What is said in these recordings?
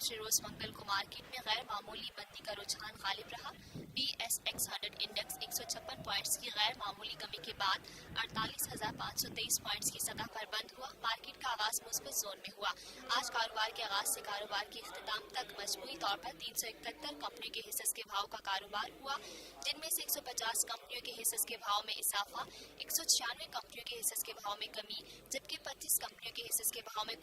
दूसरे रोजमंगल को मार्केट में गैर मामूली मन्दि का रुझान गालिब रहा। BSX 100 इंडेक्स 156 पॉइंट्स की गैर मामूली कमी के बाद 48,523 पॉइंट्स की सतह पर बंद हुआ। मार्केट का आगाज मुस्बत जोन में हुआ। आज कारोबार के आगाज से कारोबार के इख्तताम तक मजमूई तौर पर 371 कंपनियों के हिस्से के भाव का कारोबार हुआ, जिनमें से 150 कंपनियों के हिस्से के भाव में इजाफा, 196 कंपनियों के हिस्से के भाव में कमी, जबकि 25 कंपनियों के हिस्से के भाव में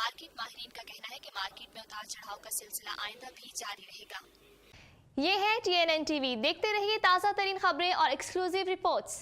मार्केट माहरीन का कहना है कि मार्केट में उतार चढ़ाव का सिलसिला आइंदा भी जारी रहेगा। ये है TNN TV। देखते रहिए ताज़ा तरीन खबरें और एक्सक्लूसिव रिपोर्ट्स।